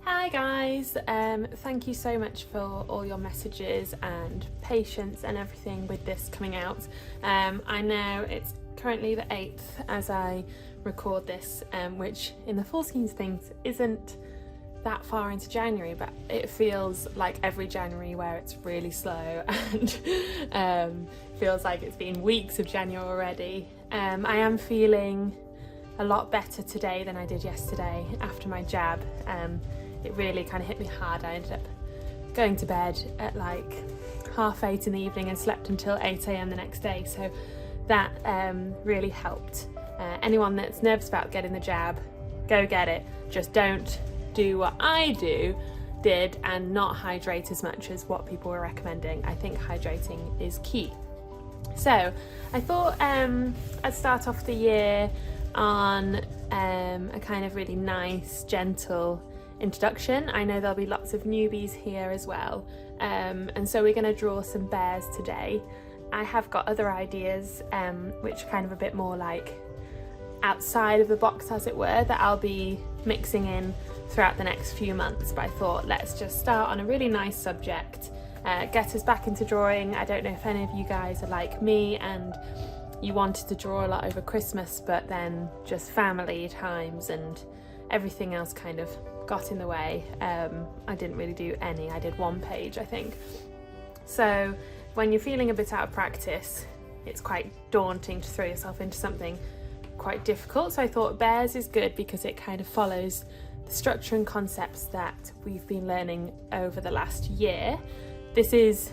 Hi guys, thank you so much for all your messages and patience and everything with this coming out. I know it's currently the 8th as I record this, which in the full scheme of things isn't that far into January, but it feels like every January where it's really slow and feels like it's been weeks of January already. I am feeling a lot better today than I did yesterday after my jab. It really kind of hit me hard. I ended up going to bed at like 8:30 in the evening and slept until 8 a.m. the next day, so that really helped. Anyone that's nervous about getting the jab, go get it. Just don't do what I did and not hydrate as much as what people were recommending. I think hydrating is key. So I thought I'd start off the year on a kind of really nice, gentle introduction. I know there'll be lots of newbies here as well, and so we're going to draw some bears today. I have got other ideas which are kind of a bit more like outside of the box, as it were, that I'll be mixing in throughout the next few months, but I thought let's just start on a really nice subject, get us back into drawing. I don't know if any of you guys are like me and you wanted to draw a lot over Christmas, but then just family times and everything else kind of got in the way. I didn't really do any. I did one page, I think. So when you're feeling a bit out of practice, it's quite daunting to throw yourself into something quite difficult. So I thought bears is good because it kind of follows the structure and concepts that we've been learning over the last year. This is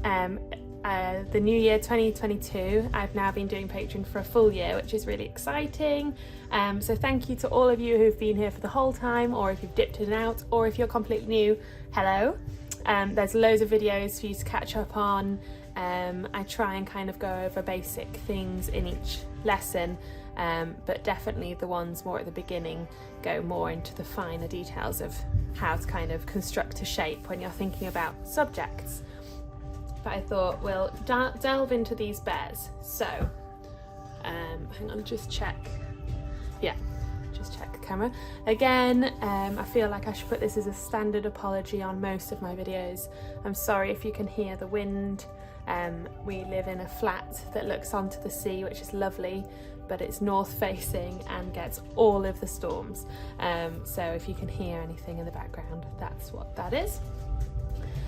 the new year 2022. I've now been doing Patreon for a full year, which is really exciting. So thank you to all of you who've been here for the whole time, or if you've dipped in and out, or if you're completely new, hello. There's loads of videos for you to catch up on. I try and kind of go over basic things in each lesson, but definitely the ones more at the beginning go more into the finer details of how to kind of construct a shape when you're thinking about subjects. But I thought we'll delve into these bears. So, hang on, just check. Yeah, just check the camera. Again, I feel like I should put this as a standard apology on most of my videos. I'm sorry if you can hear the wind. We live in a flat that looks onto the sea, which is lovely, but it's north facing and gets all of the storms. So if you can hear anything in the background, that's what that is.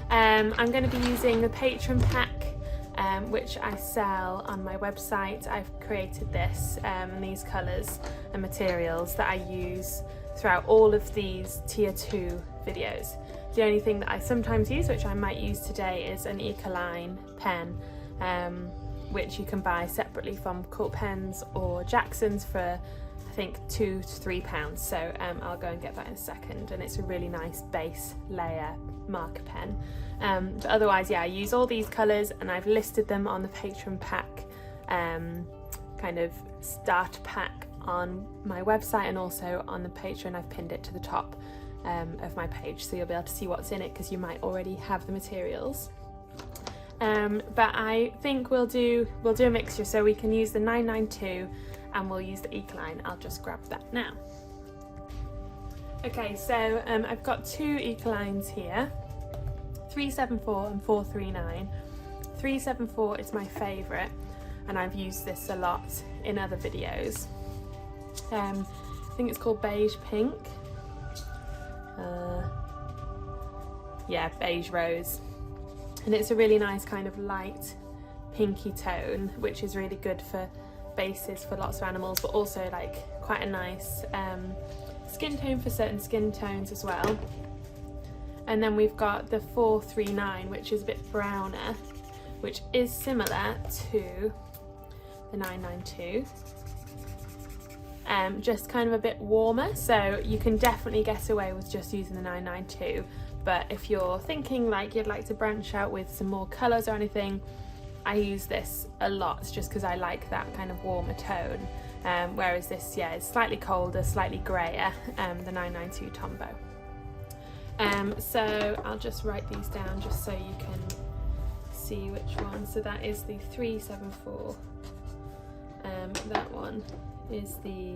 I'm going to be using the Patreon pack, which I sell on my website. I've created this and these colours and materials that I use throughout all of these tier 2 videos. The only thing that I sometimes use, which I might use today, is an Ecoline pen, which you can buy separately from Cool Pens or Jackson's for I think £2 to £3. So I'll go and get that in a second, and it's a really nice base layer marker pen. But otherwise, yeah, I use all these colours, and I've listed them on the Patreon pack, kind of starter pack on my website, and also on the Patreon I've pinned it to the top of my page, so you'll be able to see what's in it because you might already have the materials. But I think we'll do a mixture, so we can use the 992 and we'll use the Ecoline. I'll just grab that now. Okay, so I've got two Ecolines here, 374 and 439. 374 is my favourite, and I've used this a lot in other videos. I think it's called Beige Pink. Yeah, Beige Rose. And it's a really nice kind of light pinky tone, which is really good for bases for lots of animals, but also like quite a nice skin tone for certain skin tones as well. And then we've got the 439, which is a bit browner, which is similar to the 992, just kind of a bit warmer, so you can definitely get away with just using the 992. But if you're thinking like you'd like to branch out with some more colours or anything, I use this a lot just because I like that kind of warmer tone. Whereas this, yeah, is slightly colder, slightly greyer, the 992 Tombow. So I'll just write these down just so you can see which one. So that is the 374. That one is the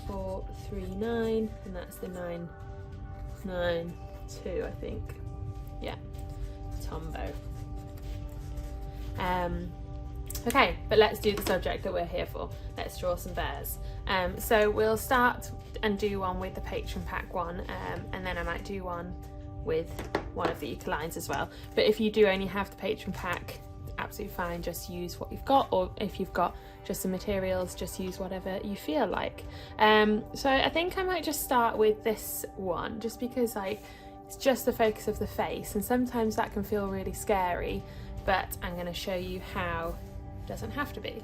439, and that's the 992. 9-2, I think. Yeah, Tombow. Okay, but let's do the subject that we're here for. Let's draw some bears. So we'll start and do one with the patron pack one, and then I might do one with one of the Eucalines as well. But if you do only have the patron pack, absolutely fine, just use what you've got, or if you've got just some materials, just use whatever you feel like. So I think I might just start with this one, just because like it's just the focus of the face, and sometimes that can feel really scary, but I'm going to show you how it doesn't have to be.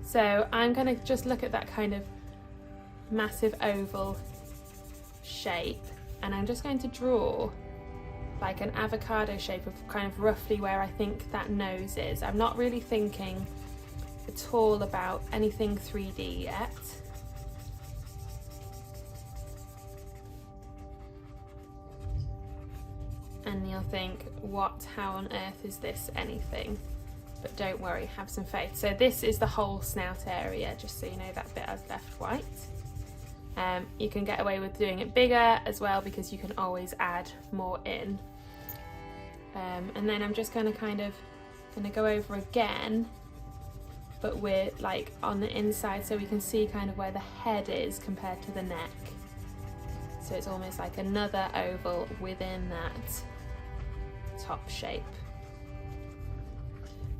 So I'm going to just look at that kind of massive oval shape, and I'm just going to draw like an avocado shape of kind of roughly where I think that nose is. I'm not really thinking at all about anything 3D yet. And you'll think, how on earth is this anything? But don't worry, have some faith. So this is the whole snout area, just so you know that bit I've left white. You can get away with doing it bigger as well, because you can always add more in. And then I'm just going to go over again, but we're like on the inside, so we can see kind of where the head is compared to the neck. So it's almost like another oval within that top shape.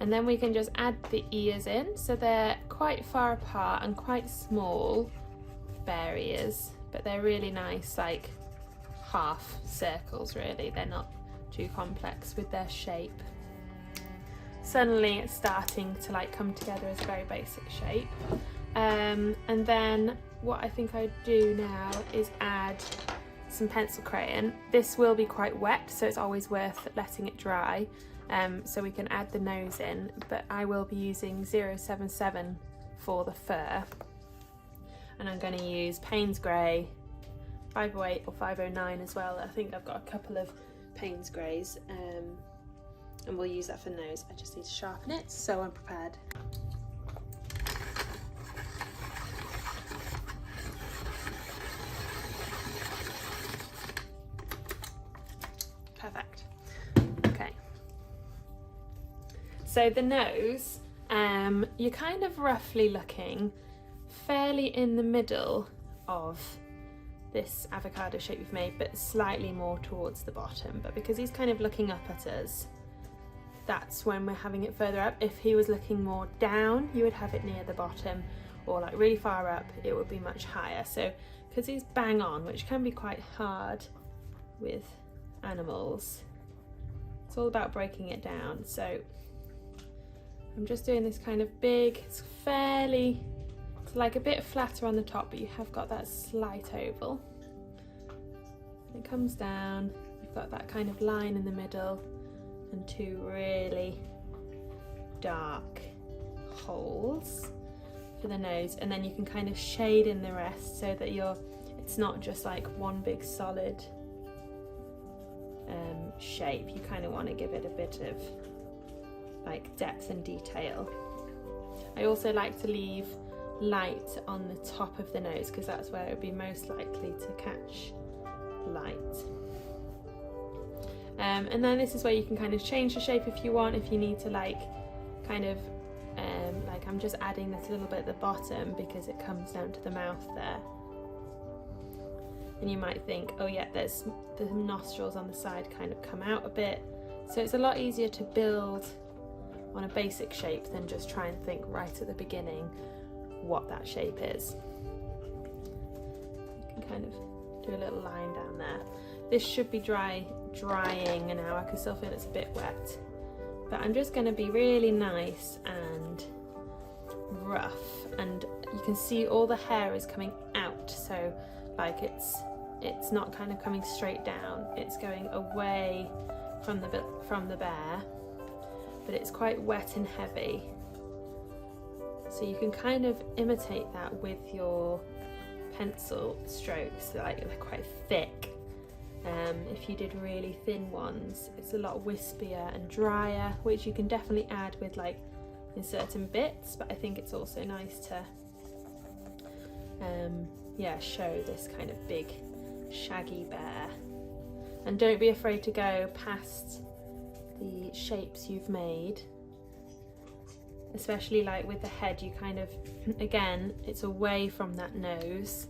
And then we can just add the ears in, so they're quite far apart and quite small bear ears, but they're really nice, like half circles really. They're not too complex with their shape. Suddenly it's starting to like come together as a very basic shape. And then what I think I'd do now is add some pencil crayon. This will be quite wet, so it's always worth letting it dry. So we can add the nose in, but I will be using 077 for the fur, and I'm going to use Payne's Grey 508 or 509 as well. I think I've got a couple of Payne's Greys, and we'll use that for the nose. I just need to sharpen it so I'm prepared. Perfect. Okay. So the nose, you're kind of roughly looking fairly in the middle of this avocado shape we've made, but slightly more towards the bottom. But because he's kind of looking up at us, that's when we're having it further up. If he was looking more down, you would have it near the bottom, or like really far up, it would be much higher. So because he's bang on, which can be quite hard with animals, it's all about breaking it down. So I'm just doing this kind of big, it's like a bit flatter on the top, but you have got that slight oval. It comes down, you've got that kind of line in the middle, and two really dark holes for the nose, and then you can kind of shade in the rest so that it's not just like one big solid shape. You kind of want to give it a bit of like depth and detail. I also like to leave light on the top of the nose, because that's where it would be most likely to catch light. And then this is where you can kind of change the shape if you want, if you need to like kind of like I'm just adding this little bit at the bottom because it comes down to the mouth there. And you might think, oh yeah, there's the nostrils on the side kind of come out a bit. So it's a lot easier to build on a basic shape than just try and think right at the beginning what that shape is. You can kind of do a little line down there. This should be drying now. I can still feel it's a bit wet, but I'm just going to be really nice and rough, and you can see all the hair is coming out, so like it's not kind of coming straight down, it's going away from the bear, but it's quite wet and heavy. So you can kind of imitate that with your pencil strokes, like they're quite thick. If you did really thin ones, it's a lot wispier and drier, which you can definitely add with like in certain bits, but I think it's also nice to show this kind of big shaggy bear. And don't be afraid to go past the shapes you've made, especially like with the head. You kind of, again, it's away from that nose,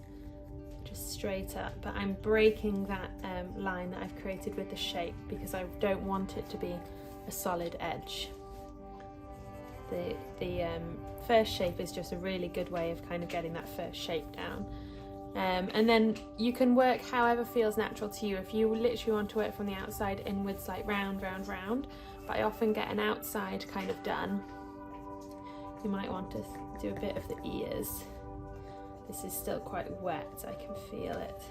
just straight up, but I'm breaking that line that I've created with the shape because I don't want it to be a solid edge. The first shape is just a really good way of kind of getting that first shape down. And then you can work however feels natural to you. If you literally want to work from the outside inwards, like round, round, round, but I often get an outside kind of done. You might want to do a bit of the ears. This is still quite wet, I can feel it.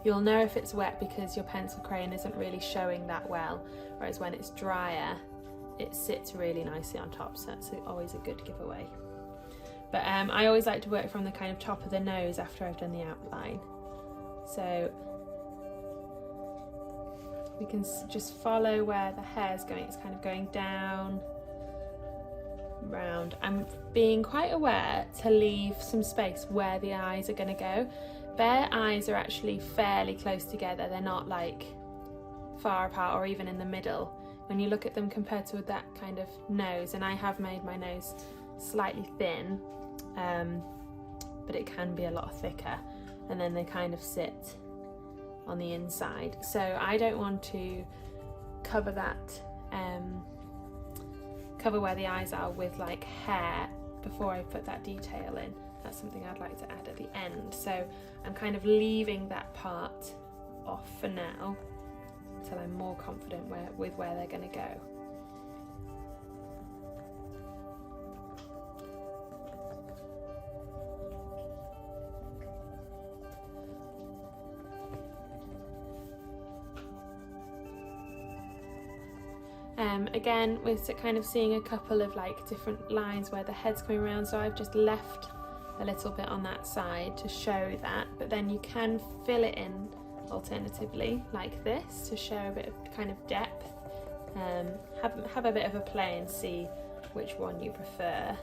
You'll know if it's wet because your pencil crayon isn't really showing that well, whereas when it's drier, it sits really nicely on top, so that's always a good giveaway. But I always like to work from the kind of top of the nose after I've done the outline. So we can just follow where the hair's going. It's kind of going down, round. I'm being quite aware to leave some space where the eyes are going to go. Bear eyes are actually fairly close together. They're not like far apart or even in the middle when you look at them compared to that kind of nose. And I have made my nose slightly thin, but it can be a lot thicker, and then they kind of sit on the inside. So I don't want to cover that, cover where the eyes are with like hair before I put that detail in. That's something I'd like to add at the end. So I'm kind of leaving that part off for now until I'm more confident with where they're going to go. Again, we're kind of seeing a couple of like different lines where the head's coming around, so I've just left a little bit on that side to show that, but then you can fill it in alternatively like this to show a bit of kind of depth. Have a bit of a play and see which one you prefer.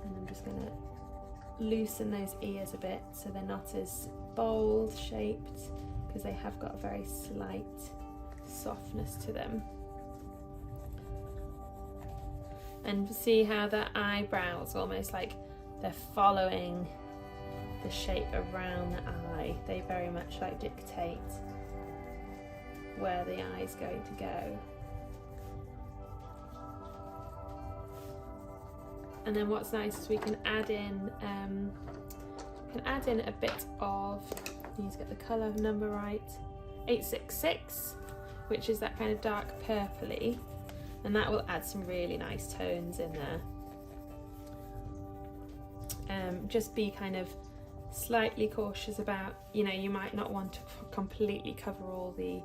And I'm just going to loosen those ears a bit so they're not as bold shaped, because they have got a very slight softness to them. And see how the eyebrows almost like they're following the shape around the eye. They very much like dictate where the eye is going to go. And then what's nice is we can add in a bit of, I need to get the colour number right, 866, which is that kind of dark purpley, and that will add some really nice tones in there. Just be kind of slightly cautious about, you know, you might not want to completely cover all the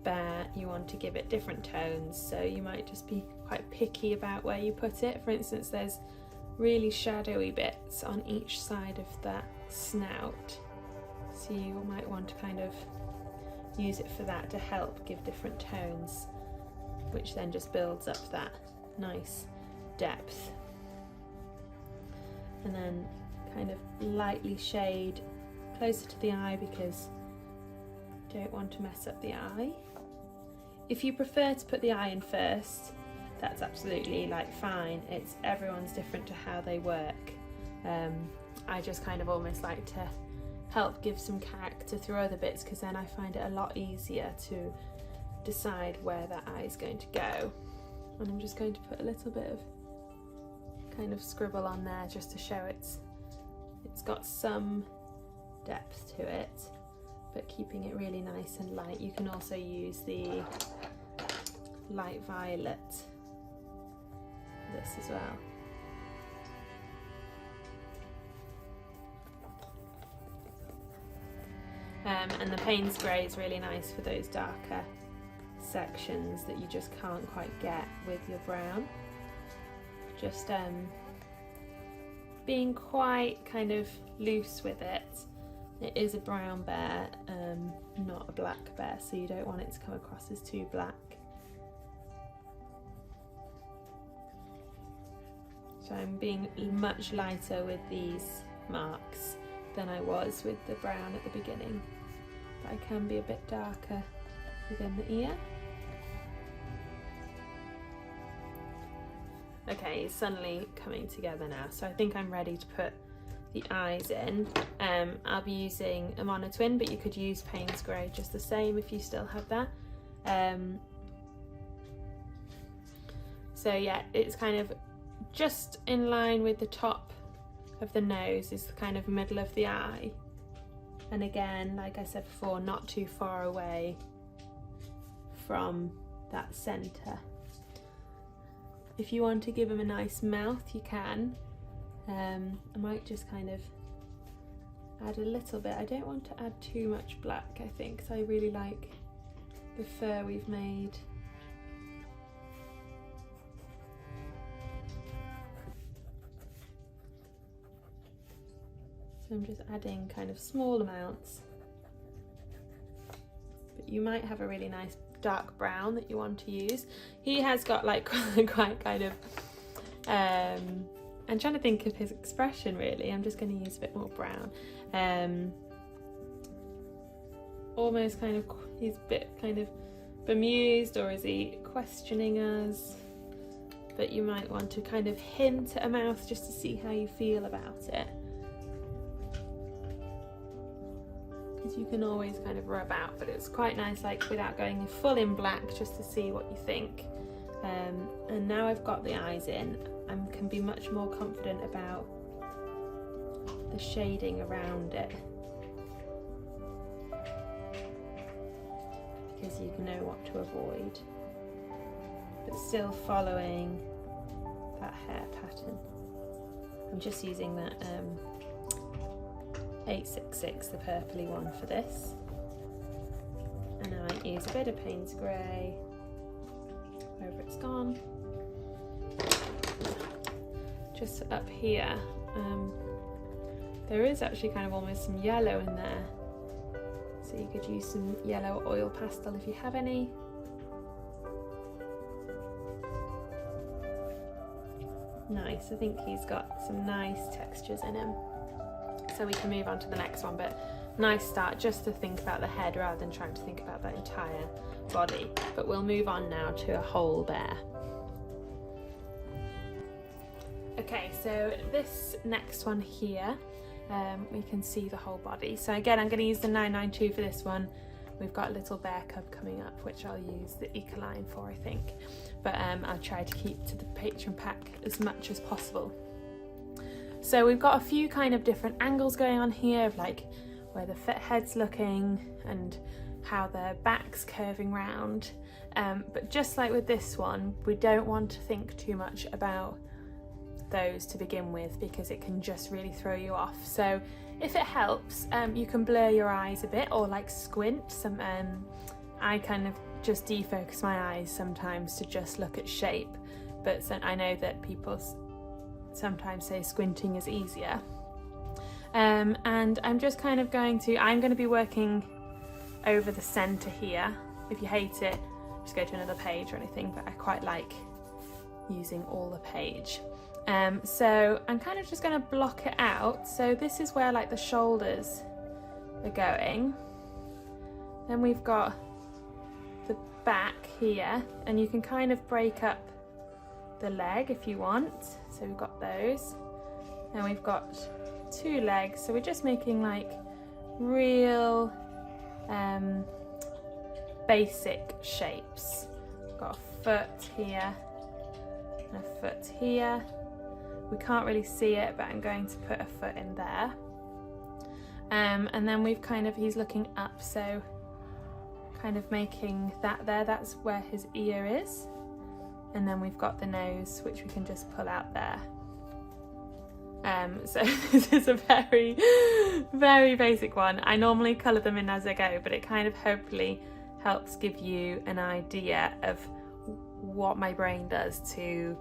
bear, you want to give it different tones, so you might just be quite picky about where you put it. For instance, there's really shadowy bits on each side of that snout, so you might want to kind of use it for that to help give different tones, which then just builds up that nice depth. And then kind of lightly shade closer to the eye because you don't want to mess up the eye. If you prefer to put the eye in first, that's absolutely like fine. It's everyone's different to how they work. I just kind of almost like to help give some character through other bits, because then I find it a lot easier to decide where that eye is going to go. And I'm just going to put a little bit of kind of scribble on there just to show it's got some depth to it, but keeping it really nice and light. You can also use the light violet for this as well. And the Payne's grey is really nice for those darker sections that you just can't quite get with your brown. Just being quite kind of loose with it. It is a brown bear, not a black bear, so you don't want it to come across as too black. So I'm being much lighter with these marks than I was with the brown at the beginning. But I can be a bit darker within the ear. Okay, it's suddenly coming together now. So I think I'm ready to put the eyes in. I'll be using a monotwin, but you could use Payne's Grey just the same if you still have that. So yeah, it's kind of just in line with the top of the nose is the kind of middle of the eye. And again, like I said before, not too far away from that centre. If you want to give him a nice mouth, you can. I might just kind of add a little bit. I don't want to add too much black, I think, because I really like the fur we've made. So I'm just adding kind of small amounts. But you might have a really nice dark brown that you want to use. He has got like quite kind of I'm trying to think of his expression really. I'm just going to use a bit more brown. Almost kind of, he's a bit kind of bemused, or is he questioning us? But you might want to kind of hint at a mouth just to see how you feel about it. Because you can always kind of rub out, but it's quite nice, like without going full in black, just to see what you think. And now I've got the eyes in, I can be much more confident about the shading around it, because you know what to avoid, but still following that hair pattern. I'm just using that 866, the purpley one, for this, and I might use a bit of Payne's Grey wherever it's gone. Just up here, there is actually kind of almost some yellow in there, so you could use some yellow oil pastel if you have any. Nice, I think he's got some nice textures in him. So we can move on to the next one, but nice start just to think about the head rather than trying to think about the entire body. But we'll move on now to a whole bear. Okay, so this next one here, we can see the whole body. So again, I'm going to use the 992 for this one. We've got a little bear cub coming up, which I'll use the Ecoline for, I think. But I'll try to keep to the patron pack as much as possible. So we've got a few kind of different angles going on here, of like where the head's looking and how their back's curving round. But just like with this one, we don't want to think too much about those to begin with, because it can just really throw you off. So if it helps, you can blur your eyes a bit, or like squint. I kind of just defocus my eyes sometimes to just look at shape, but I know that people sometimes say squinting is easier. And I'm just kind of I'm going to be working over the centre here. If you hate it, just go to another page or anything, but I quite like using all the page. So I'm kind of just going to block it out. So this is where like the shoulders are going. Then we've got the back here, and you can kind of break up the leg if you want. So we've got those. Then we've got two legs. So we're just making like real basic shapes. We've got a foot here and a foot here. We can't really see it, but I'm going to put a foot in there. And then we've he's looking up, so kind of making that there, that's where his ear is. And then we've got the nose, which we can just pull out there. So this is a very, very basic one. I normally colour them in as I go, but it kind of hopefully helps give you an idea of what my brain does to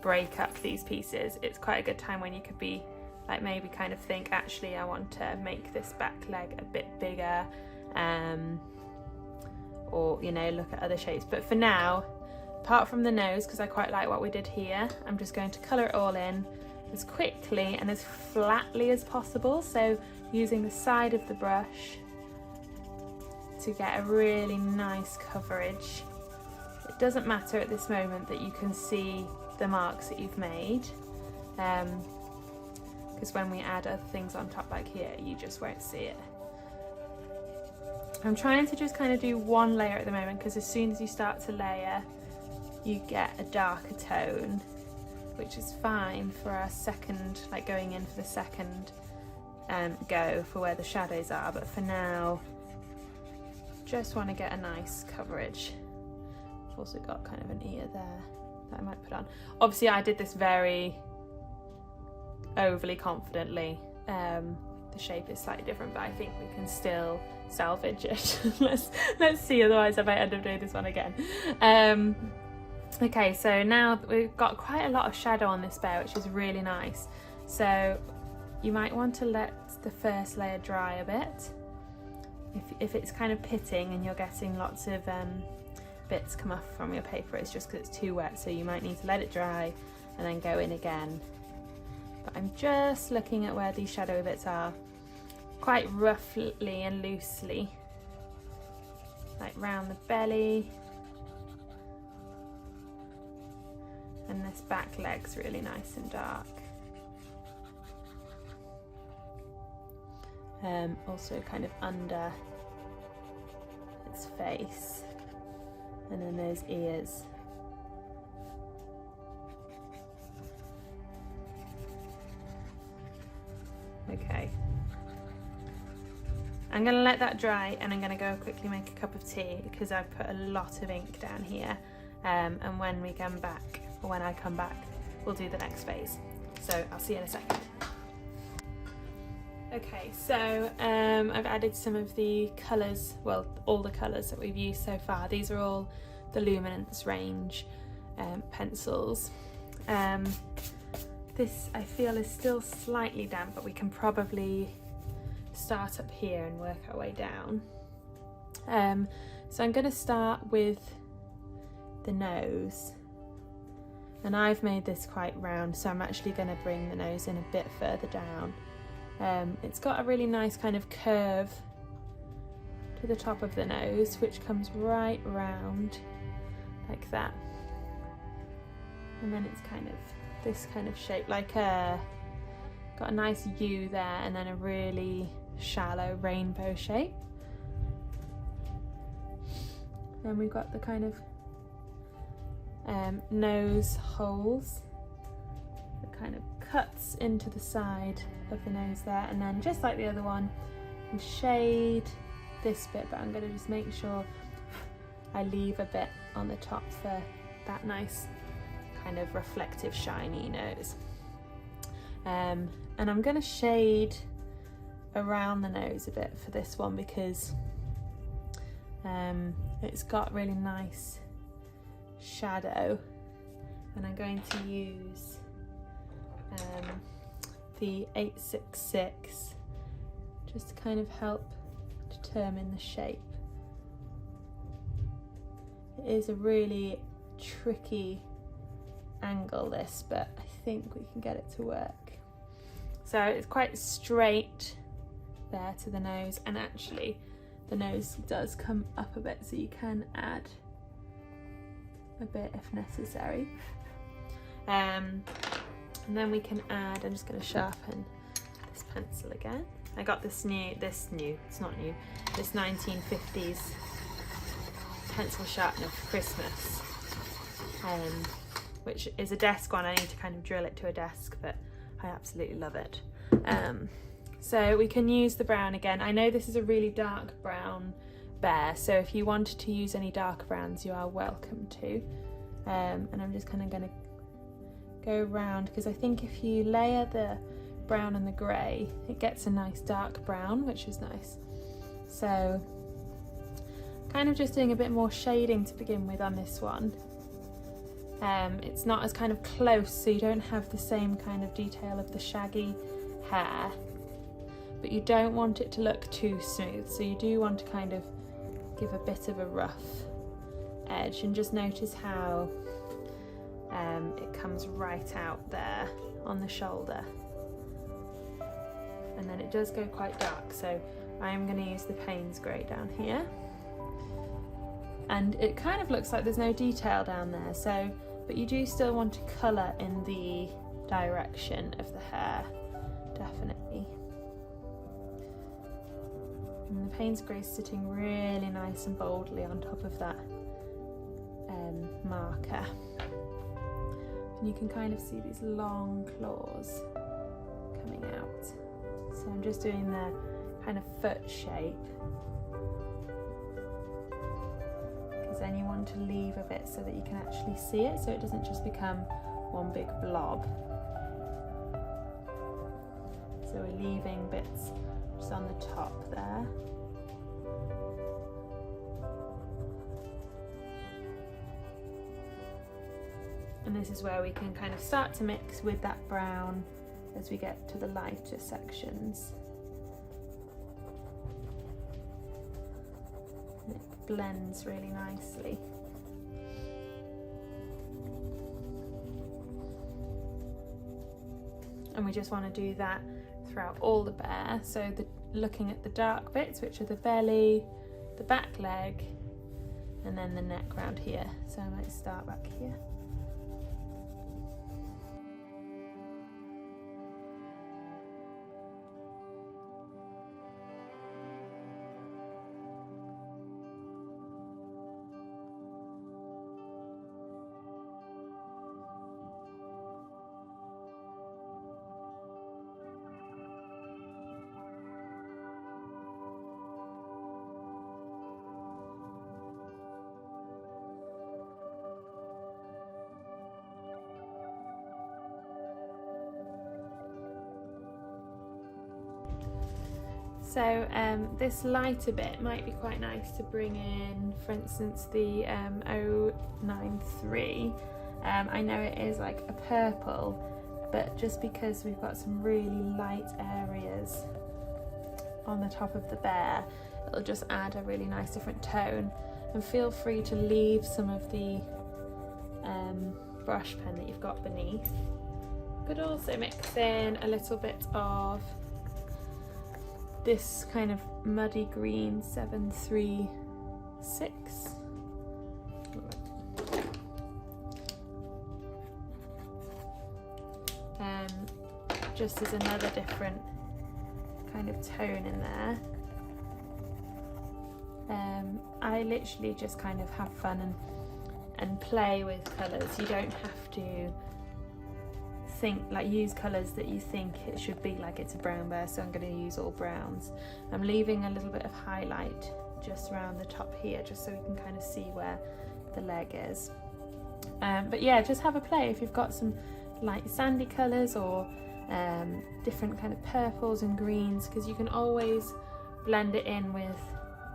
break up these pieces. It's quite a good time when you could be like, maybe kind of think, actually I want to make this back leg a bit bigger, or you know, look at other shapes. But for now, apart from the nose, because I quite like what we did here, I'm just going to colour it all in as quickly and as flatly as possible, so using the side of the brush to get a really nice coverage. It doesn't matter at this moment that you can see the marks that you've made, because when we add other things on top like here, you just won't see it. I'm trying to just kind of do one layer at the moment, because as soon as you start to layer, you get a darker tone, which is fine for our second, like going in for the second go for where the shadows are, but for now, just want to get a nice coverage. I've also got kind of an ear there that I might put on. Obviously I did this very overly confidently. The shape is slightly different, but I think we can still salvage it. let's see, otherwise I might end up doing this one again. Okay, so now we've got quite a lot of shadow on this bear, which is really nice. So you might want to let the first layer dry a bit. If it's kind of pitting and you're getting lots of bits come off from your paper, it's just because it's too wet, so you might need to let it dry and then go in again. But I'm just looking at where these shadowy bits are, quite roughly and loosely, like round the belly, and this back leg's really nice and dark. Also kind of under its face, and then those ears. Okay, I'm going to let that dry, and I'm going to go quickly make a cup of tea, because I've put a lot of ink down here, and when we come back, or when I come back, we'll do the next phase. So I'll see you in a second. Okay, so I've added some of the colours, well, all the colours that we've used so far. These are all the Luminance range pencils. This I feel is still slightly damp, but we can probably start up here and work our way down. So I'm going to start with the nose, and I've made this quite round, so I'm actually going to bring the nose in a bit further down. It's got a really nice kind of curve to the top of the nose, which comes right round like that, and then it's kind of this kind of shape, like got a nice U there, and then a really shallow rainbow shape. Then we've got the kind of nose holes that kind of cuts into the side of the nose there, and then just like the other one, and shade this bit, but I'm going to just make sure I leave a bit on the top for that nice kind of reflective shiny nose. And I'm going to shade around the nose a bit for this one, because it's got really nice shadow, and I'm going to use the 866 just to kind of help determine the shape. It is a really tricky angle, this, but I think we can get it to work. So it's quite straight there to the nose, and actually the nose does come up a bit, so you can add a bit if necessary. And then we can add, I'm just going to sharpen this pencil again. I got this 1950s pencil sharpener for Christmas, which is a desk one. I need to kind of drill it to a desk, but I absolutely love it. So we can use the brown again. I know this is a really dark brown bear, so if you wanted to use any dark browns, you are welcome to. And I'm just kind of going to go round, because I think if you layer the brown and the grey, it gets a nice dark brown, which is nice. So kind of just doing a bit more shading to begin with on this one. It's not as kind of close, so you don't have the same kind of detail of the shaggy hair, but you don't want it to look too smooth, so you do want to kind of give a bit of a rough edge, and just notice how it comes right out there on the shoulder, and then it does go quite dark, so I am going to use the Payne's grey down here, and it kind of looks like there's no detail down there, so but you do still want to colour in the direction of the hair, definitely. And the Payne's grey is sitting really nice and boldly on top of that marker. And you can kind of see these long claws coming out. So I'm just doing the kind of foot shape, because then you want to leave a bit so that you can actually see it, so it doesn't just become one big blob. So we're leaving bits just on the top there. And this is where we can kind of start to mix with that brown as we get to the lighter sections. And it blends really nicely. And we just want to do that throughout all the bear. So looking at the dark bits, which are the belly, the back leg, and then the neck round here. So I might start back here. So this lighter bit might be quite nice to bring in, for instance, the 093. I know it is like a purple, but just because we've got some really light areas on the top of the bear, it'll just add a really nice different tone. And feel free to leave some of the brush pen that you've got beneath. Could also mix in a little bit of this kind of muddy green 736. Just as another different kind of tone in there. I literally just kind of have fun and play with colours. You don't have to use colours that you think it should be, like it's a brown bear, so I'm going to use all browns. I'm leaving a little bit of highlight just around the top here, just so we can kind of see where the leg is. But yeah, just have a play if you've got some light sandy colours or different kind of purples and greens, because you can always blend it in with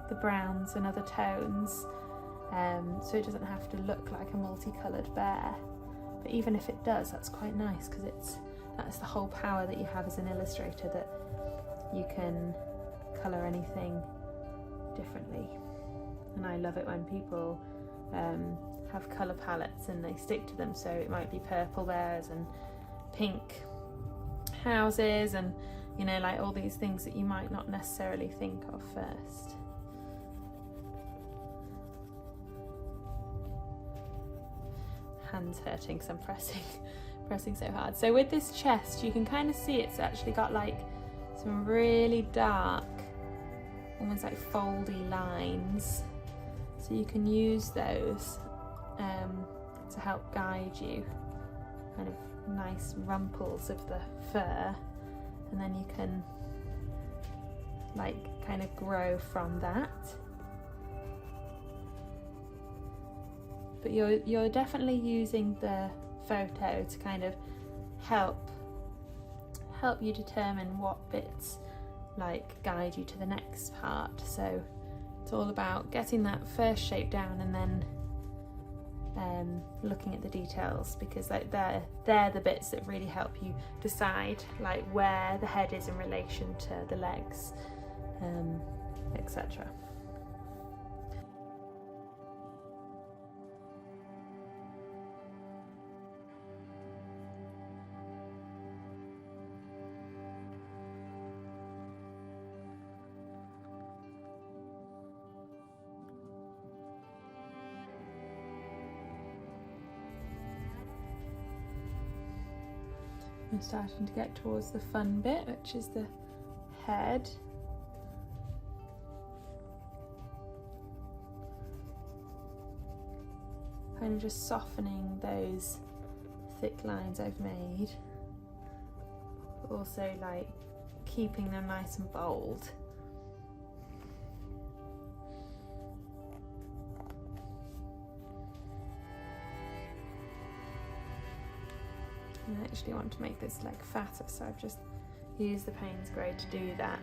the browns and other tones, so it doesn't have to look like a multicoloured bear. But even if it does, that's quite nice, because that's the whole power that you have as an illustrator, that you can colour anything differently. And I love it when people have colour palettes and they stick to them, so it might be purple bears and pink houses and, you know, like all these things that you might not necessarily think of first. Hands hurting because I'm pressing so hard. So with this chest, you can kind of see it's actually got like some really dark, almost like foldy lines, so you can use those to help guide you, kind of nice rumples of the fur, and then you can like kind of grow from that. But you're definitely using the photo to kind of help you determine what bits like guide you to the next part. So it's all about getting that first shape down and then looking at the details, because like they're the bits that really help you decide like where the head is in relation to the legs, etc. I'm starting to get towards the fun bit, which is the head. Kind of just softening those thick lines I've made, but also like keeping them nice and bold. And I actually want to make this like fatter, so I've just used the Payne's Grey to do that.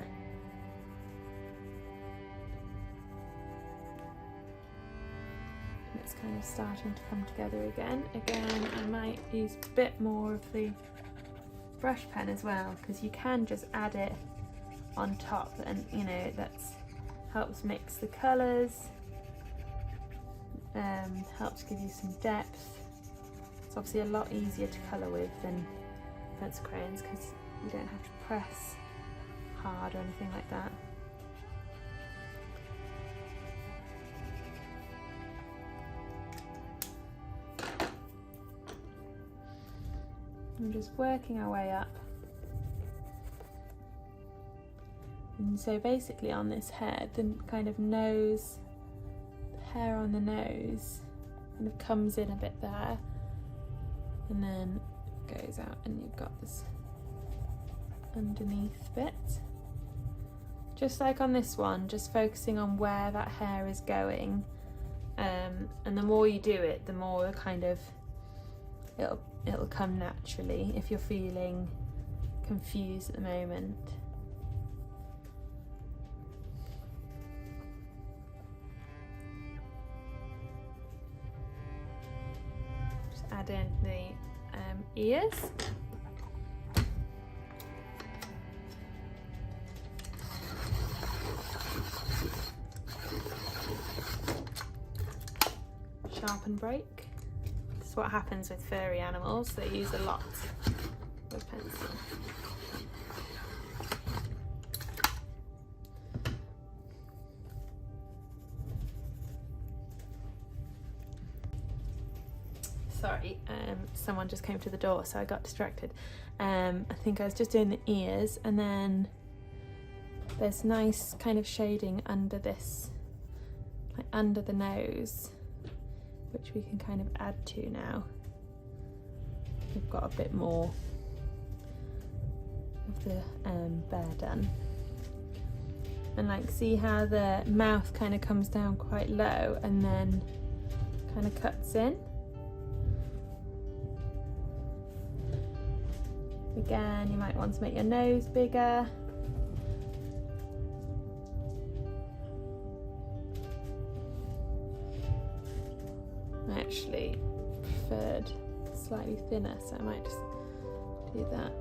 And it's kind of starting to come together again. Again, I might use a bit more of the brush pen as well, because you can just add it on top, and you know, that's helps mix the colours, helps give you some depth. It's obviously a lot easier to colour with than pencil crayons because you don't have to press hard or anything like that. I'm just working our way up. And so basically on this head, the kind of nose, the hair on the nose kind of comes in a bit there, and then goes out, and you've got this underneath bit. Just like on this one, just focusing on where that hair is going, and the more you do it, the more kind of it'll come naturally if you're feeling confused at the moment. Just add in the ears. Sharpen break. This is what happens with furry animals. They use a lot of pencil. Sorry, someone just came to the door, so I got distracted. I think I was just doing the ears, and then there's nice kind of shading under this, like under the nose, which we can kind of add to now. We've got a bit more of the bear done. And like, see how the mouth kind of comes down quite low and then kind of cuts in? Again, you might want to make your nose bigger. I actually preferred slightly thinner, so I might just do that.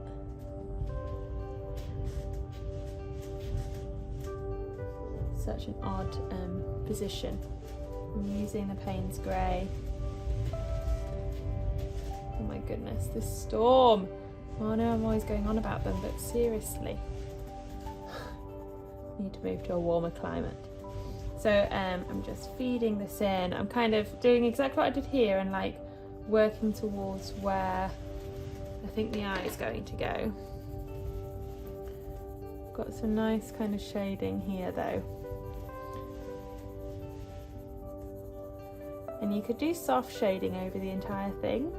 Such an odd position. I'm using the Payne's Grey. Oh my goodness, this storm! Oh no, I'm always going on about them, but seriously. Need to move to a warmer climate. So I'm just feeding this in. I'm kind of doing exactly what I did here and like working towards where I think the eye is going to go. Got some nice kind of shading here though. And you could do soft shading over the entire thing.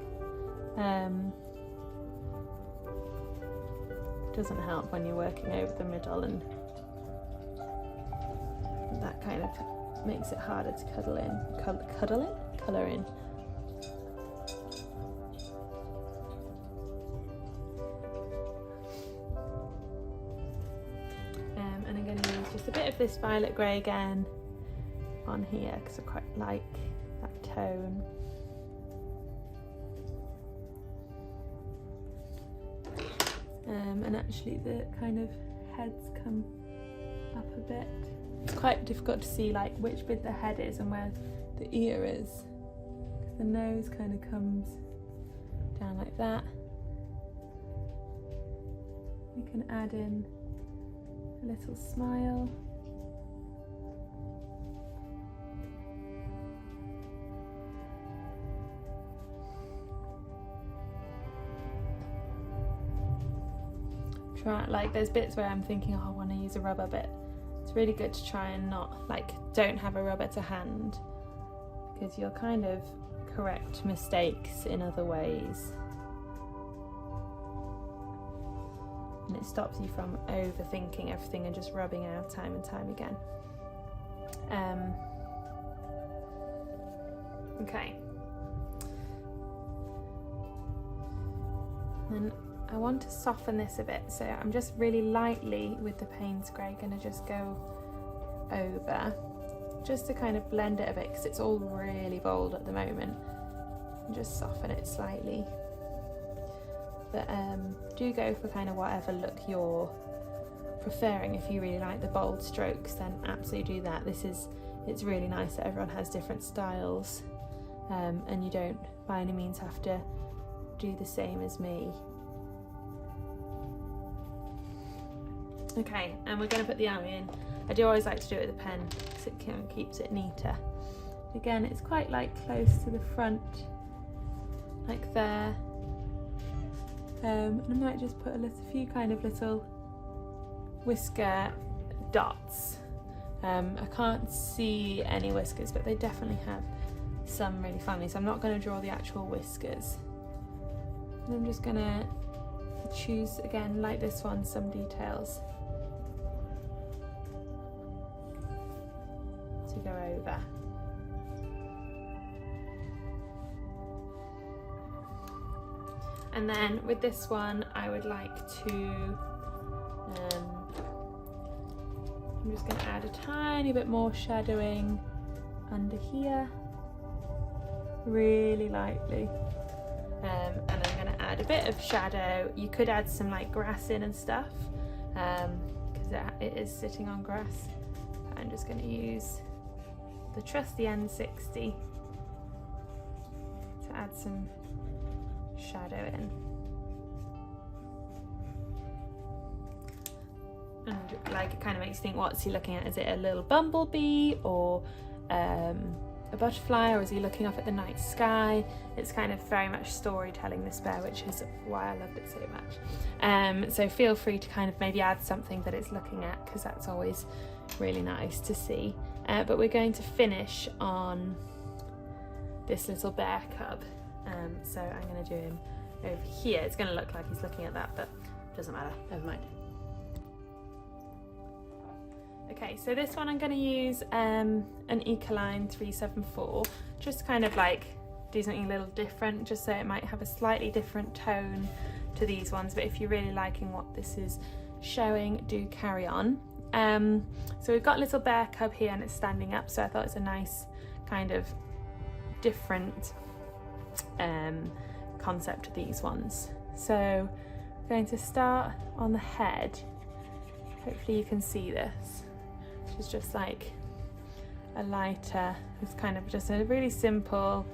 Doesn't help when you're working over the middle, and that kind of makes it harder to colour in. And I'm going to use just a bit of this violet grey again on here because I quite like that tone. And actually the kind of heads come up a bit. It's quite difficult to see like which bit the head is and where the ear is. The nose kind of comes down like that. We can add in a little smile. try, like there's bits where I'm thinking, oh, I want to use a rubber bit. It's really good to try and not, like, don't have a rubber to hand, because you'll kind of correct mistakes in other ways. And it stops you from overthinking everything and just rubbing out time and time again. Okay. And I want to soften this a bit, so I'm just really lightly with the paint spray going to just go over, just to kind of blend it a bit, because it's all really bold at the moment, and just soften it slightly. But do go for kind of whatever look you're preferring. If you really like the bold strokes, then absolutely do that. It's really nice that everyone has different styles, and you don't by any means have to do the same as me. Okay, and we're going to put the eye in. I do always like to do it with a pen because it kind of keeps it neater. Again, it's quite like close to the front, like there. And I might just put a few kind of little whisker dots. I can't see any whiskers, but they definitely have some really funny, so I'm not going to draw the actual whiskers. And I'm just going to choose, again, like this one, some details to go over. And then with this one, I would like to, I'm just going to add a tiny bit more shadowing under here, really lightly. And I'm going to add a bit of shadow. You could add some like grass in and stuff, because it is sitting on grass. I'm just going to use the trusty N60 to add some shadow in. And like, it kind of makes you think, what's he looking at? Is it a little bumblebee or a butterfly, or is he looking up at the night sky? It's kind of very much storytelling, this bear, which is why I loved it so much. So feel free to kind of maybe add something that it's looking at, because that's always really nice to see. But we're going to finish on this little bear cub. So I'm going to do him over here. It's going to look like he's looking at that, but it doesn't matter, never mind. Okay, so this one I'm going to use an Ecoline 374, just kind of like do something a little different, just so it might have a slightly different tone to these ones, but if you're really liking what this is showing, do carry on. So we've got a little bear cub here and it's standing up, so I thought it's a nice kind of different concept to these ones. So I'm going to start on the head. Hopefully you can see this, which is just like a lighter, it's kind of just a really simple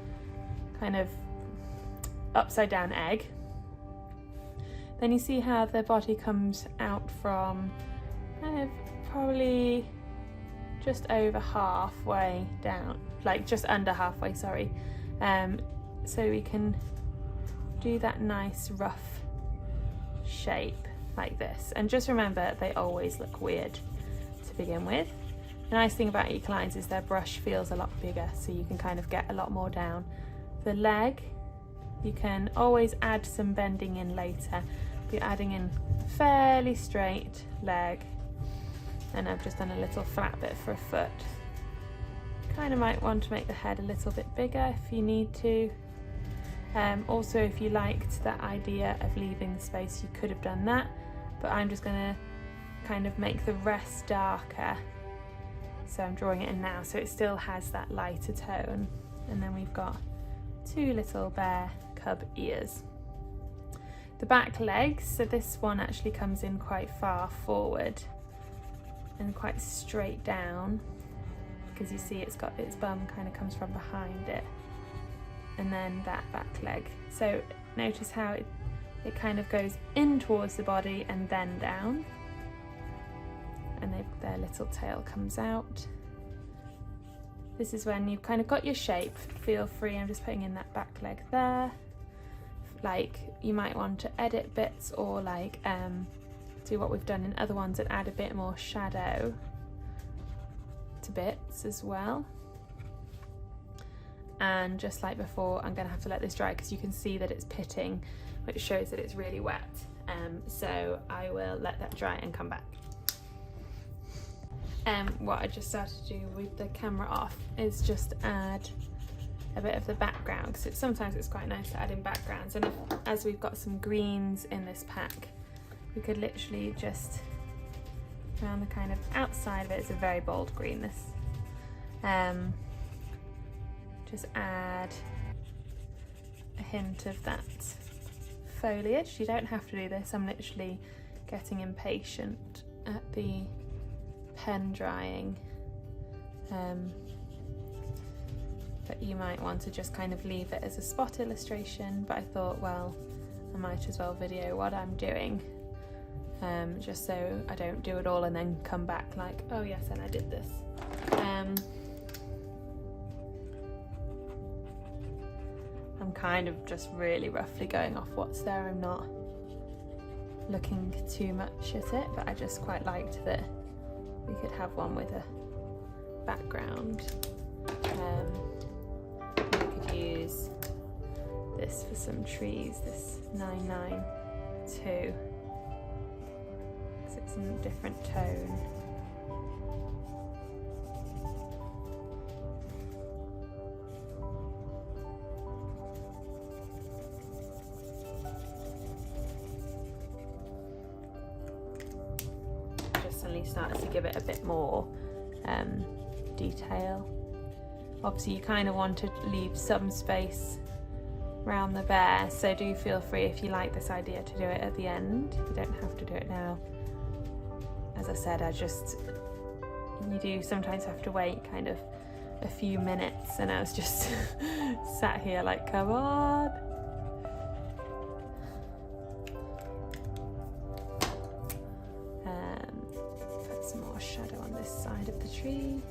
kind of upside down egg. Then you see how the body comes out from kind of probably just over halfway down, like just under halfway, sorry. So we can do that nice rough shape like this. And just remember, they always look weird to begin with. The nice thing about Ecolines is their brush feels a lot bigger, so you can kind of get a lot more down. The leg, you can always add some bending in later. You're adding in a fairly straight leg, and I've just done a little flat bit for a foot. Kind of might want to make the head a little bit bigger if you need to. Also, if you liked that idea of leaving the space, you could have done that, but I'm just going to kind of make the rest darker. So I'm drawing it in now, so it still has that lighter tone. And then we've got two little bear cub ears. The back legs, so this one actually comes in quite far forward and quite straight down, because you see it's got its bum kind of comes from behind it. And then that back leg. So notice how it kind of goes in towards the body and then down. And their little tail comes out. This is when you've kind of got your shape. Feel free, I'm just putting in that back leg there. Like, you might want to edit bits or like do what we've done in other ones and add a bit more shadow to bits as well. And just like before, I'm going to have to let this dry because you can see that it's pitting, which shows that it's really wet. So I will let that dry and come back. What I just started to do with the camera off is just add a bit of the background, because sometimes it's quite nice to add in backgrounds, and as we've got some greens in this pack, we could literally just around the kind of outside of it. It's a very bold green, this. Just add a hint of that foliage. You don't have to do this, I'm literally getting impatient at the pen drying, but you might want to just kind of leave it as a spot illustration, but I thought, well, I might as well video what I'm doing, just so I don't do it all and then come back like, oh yes, and I did this. I'm kind of just really roughly going off what's there. I'm not looking too much at it, but I just quite liked that we could have one with a background. We could use this for some trees, this 992, because it's in a different tone. Started to give it a bit more detail. Obviously you kind of want to leave some space around the bear, so do feel free if you like this idea to do it at the end. You don't have to do it now. As I said, you do sometimes have to wait kind of a few minutes, and I was just sat here like, come on. Some more shadow on this side of the tree.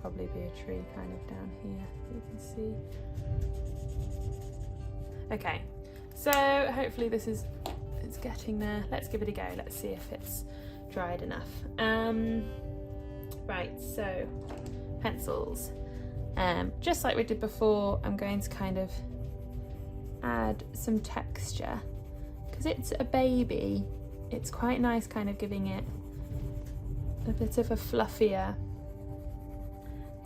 Probably be a tree kind of down here, you can see. Okay, so hopefully it's getting there. Let's give it a go. Let's see if it's dried enough. Right, so pencils. Just like we did before, I'm going to kind of add some texture. Because it's a baby, it's quite nice kind of giving it a bit of a fluffier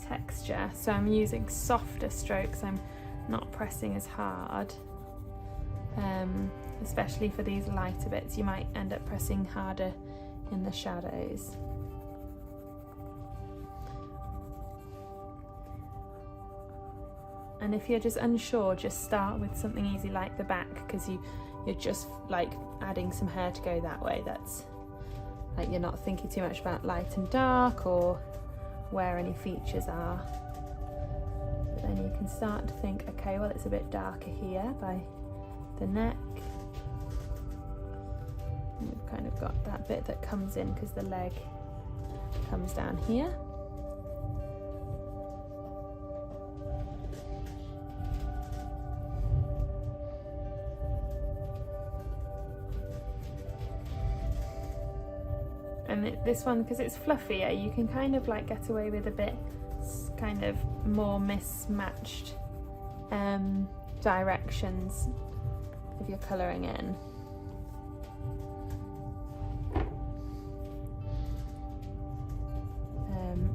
texture. So I'm using softer strokes, I'm not pressing as hard. Especially for these lighter bits, you might end up pressing harder in the shadows. And if you're just unsure, just start with something easy like the back, because you're just like adding some hair to go that way. That's like, you're not thinking too much about light and dark or where any features are. But then you can start to think, okay, well, it's a bit darker here by the neck. And we've kind of got that bit that comes in because the leg comes down here. And this one, because it's fluffier, you can kind of like get away with a bit kind of more mismatched directions if you're colouring in.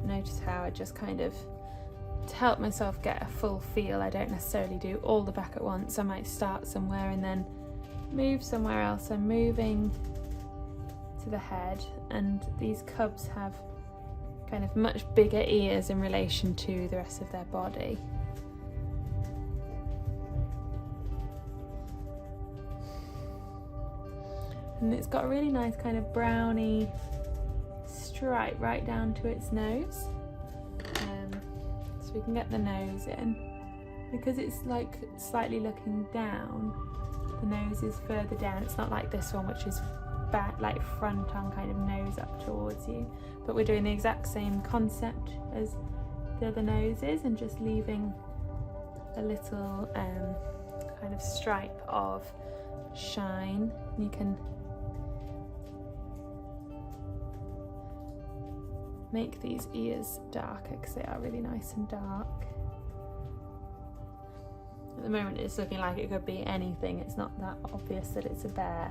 Notice how I just kind of, to help myself get a full feel, I don't necessarily do all the back at once. I might start somewhere and then move somewhere else. I'm moving to the head, and these cubs have kind of much bigger ears in relation to the rest of their body. And it's got a really nice kind of browny stripe right down to its nose. So we can get the nose in. Because it's like slightly looking down, the nose is further down. It's not like this one, which is back, like front on kind of nose up towards you. But we're doing the exact same concept as the other noses, and just leaving a little kind of stripe of shine. You can make these ears darker because they are really nice and dark. At the moment it's looking like it could be anything. It's not that obvious that it's a bear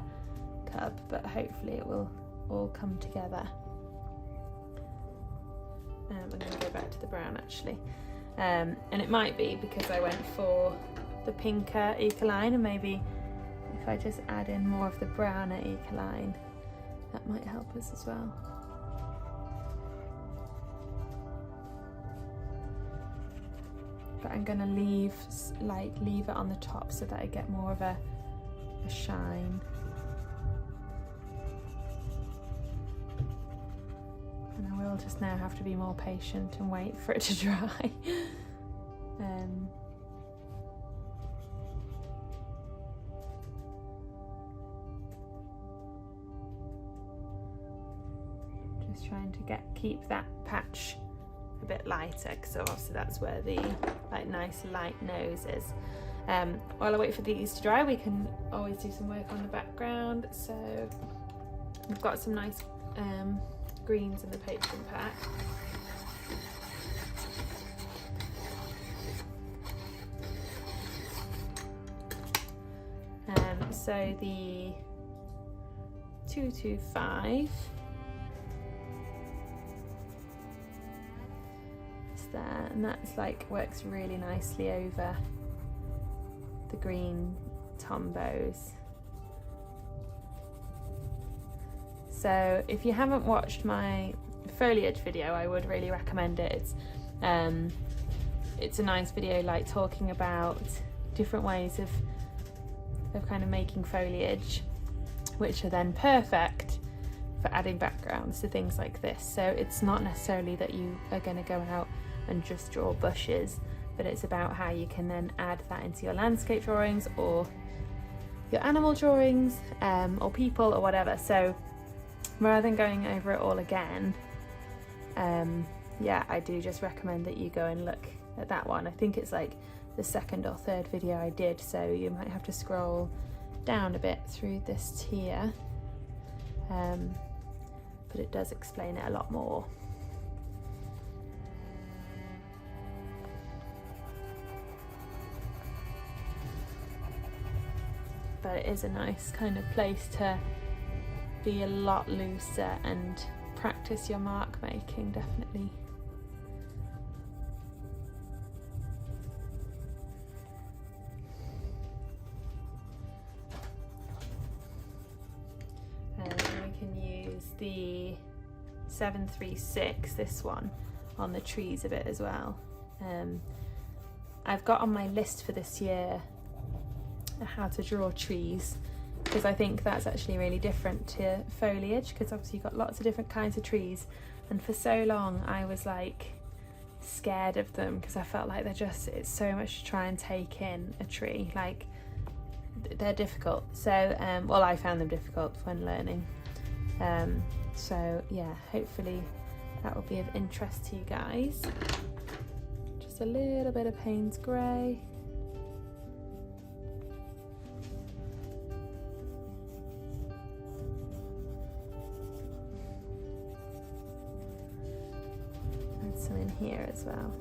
cub, but hopefully it will all come together. I'm going to go back to the brown actually. And it might be because I went for the pinker ecoline, and maybe if I just add in more of the browner ecoline, that might help us as well. But I'm going to leave it on the top so that I get more of a shine. And I will just now have to be more patient and wait for it to dry. Just trying to keep that patch a bit lighter, because obviously that's where the nice light nose is. While I wait for these to dry, we can always do some work on the background. So we've got some nice greens in the patron pack. So the 225 is there, and that's works really nicely over the green tombos. So if you haven't watched my foliage video, I would really recommend it. It's a nice video talking about different ways of kind of making foliage, which are then perfect for adding backgrounds to things like this. So it's not necessarily that you are going to go out and just draw bushes, but it's about how you can then add that into your landscape drawings or your animal drawings, or people or whatever. So rather than going over it all again, yeah, I do just recommend that you go and look at that one. I think it's the second or third video I did, so you might have to scroll down a bit through this tier, but it does explain it a lot more. But it is a nice kind of place to be a lot looser and practice your mark making, definitely. The 736, this one, on the trees a bit as well. I've got on my list for this year how to draw trees, because I think that's actually really different to foliage, because obviously you've got lots of different kinds of trees, and for so long I was scared of them because I felt like it's so much to try and take in a tree. They're difficult. So well, I found them difficult when learning. So yeah, hopefully that will be of interest to you guys. Just a little bit of Payne's grey. And some in here as well.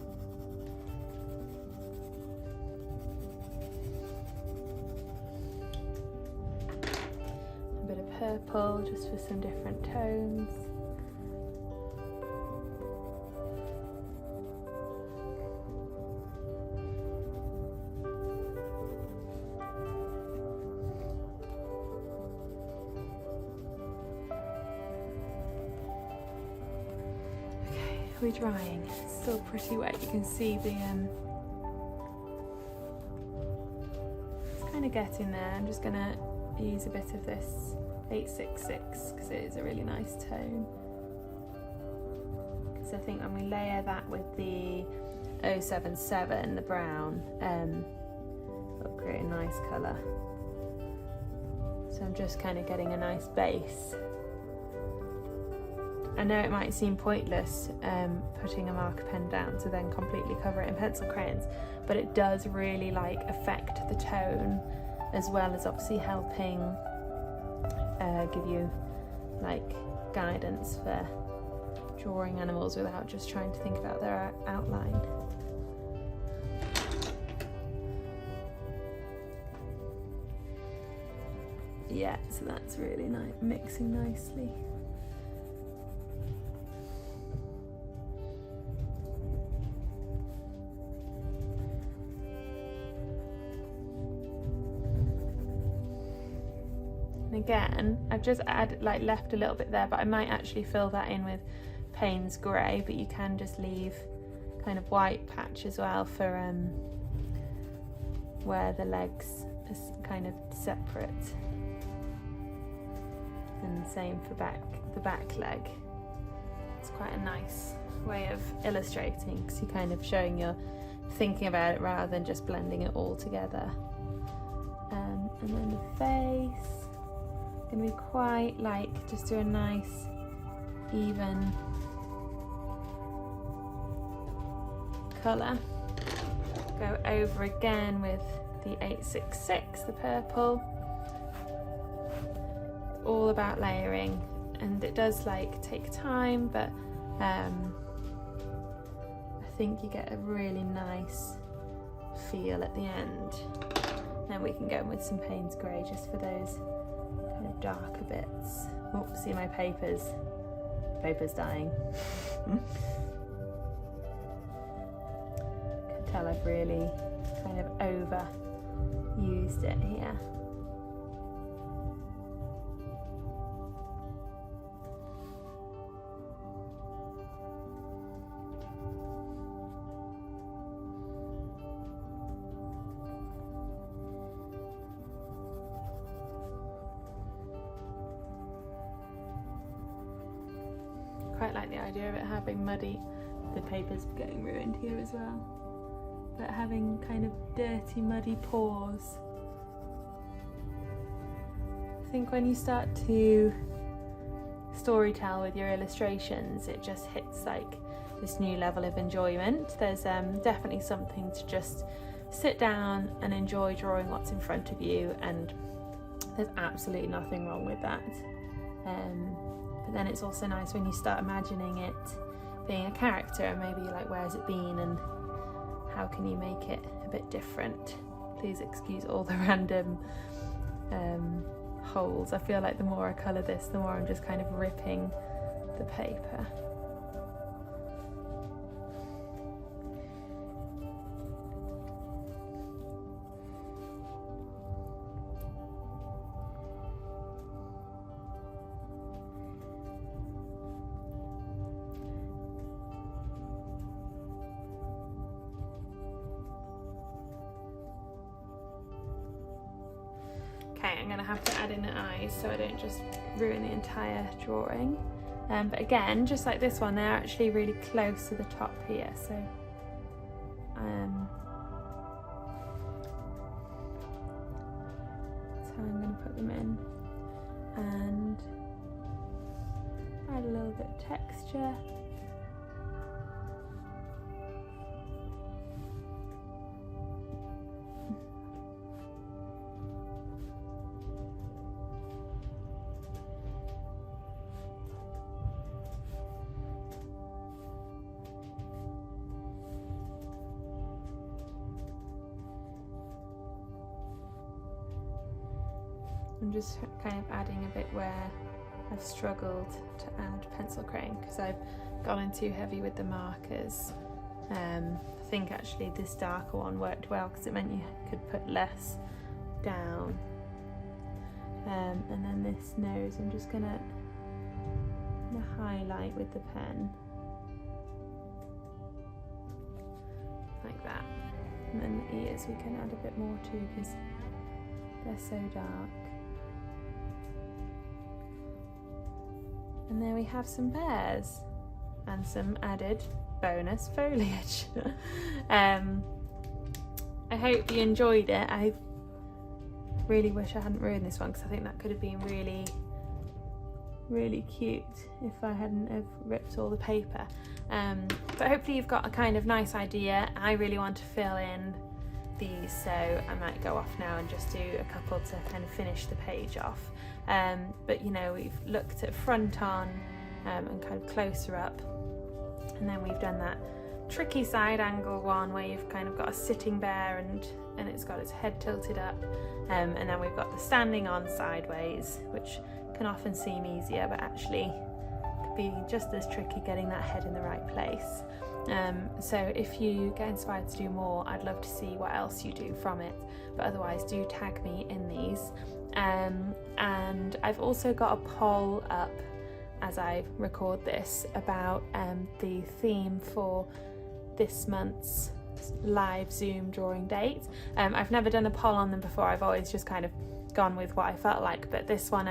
Purple, just for some different tones. Okay, we're drying. It's still pretty wet. You can see the it's kind of getting there. I'm just gonna use a bit of this 866 because it is a really nice tone. Because I think when we layer that with the 077, the brown, it'll create a nice colour. So I'm just kind of getting a nice base. I know it might seem pointless putting a marker pen down to then completely cover it in pencil crayons, but it does really affect the tone as well as obviously helping give you like guidance for drawing animals without just trying to think about their outline. Yeah, so that's really nice, mixing nicely. And again, I've just left a little bit there, but I might actually fill that in with Payne's grey, but you can just leave kind of white patch as well for where the legs are kind of separate. And same for the back leg. It's quite a nice way of illustrating, because you're kind of showing you're thinking about it rather than just blending it all together. And then the face, going to be quite just do a nice even colour. Go over again with the 866, the purple. All about layering, and it does take time, but I think you get a really nice feel at the end. Then we can go in with some Payne's grey just for those kind of darker bits. Oh, see my paper's dying. Can tell I've really kind of overused it here. Quite like the idea of it having muddy, the paper's getting ruined here as well, but having kind of dirty muddy paws. I think when you start to storytell with your illustrations, it just hits this new level of enjoyment. There's definitely something to just sit down and enjoy drawing what's in front of you, and there's absolutely nothing wrong with that. But then it's also nice when you start imagining it being a character, and maybe where's it been and how can you make it a bit different. Please excuse all the random holes. I feel like the more I colour this, the more I'm just kind of ripping the paper. Okay, I'm going to have to add in the eyes so I don't just ruin the entire drawing. But again, just like this one, they're actually really close to the top here, so that's how I'm going to put them in. And add a little bit of texture. I'm just kind of adding a bit where I've struggled to add pencil crayon because I've gone in too heavy with the markers. I think actually this darker one worked well because it meant you could put less down. And then this nose, I'm just gonna highlight with the pen like that. And then the ears we can add a bit more too because they're so dark. And there we have some bears and some added bonus foliage. I hope you enjoyed it. I really wish I hadn't ruined this one because I think that could have been really, really cute if I hadn't have ripped all the paper. But hopefully you've got a kind of nice idea. I really want to fill in these, so I might go off now and just do a couple to kind of finish the page off. But you know, we've looked at front on and kind of closer up, and then we've done that tricky side angle one where you've kind of got a sitting bear and it's got its head tilted up, and then we've got the standing on sideways, which can often seem easier but actually could be just as tricky getting that head in the right place. So if you get inspired to do more, I'd love to see what else you do from it, but otherwise do tag me in these. And I've also got a poll up as I record this about the theme for this month's live Zoom drawing date. I've never done a poll on them before, I've always just kind of gone with what I felt like, but this one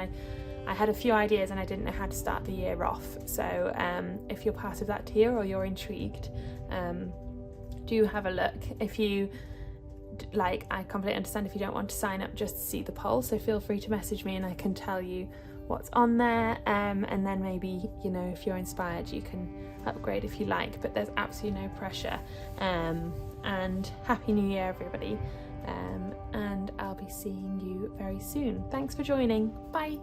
I had a few ideas and I didn't know how to start the year off. So if you're part of that tier or you're intrigued, do have a look. If you like, I completely understand if you don't want to sign up just to see the poll, so feel free to message me and I can tell you what's on there, and then maybe, you know, if you're inspired you can upgrade if you like, but there's absolutely no pressure. And Happy New Year everybody, and I'll be seeing you very soon. Thanks for joining. Bye.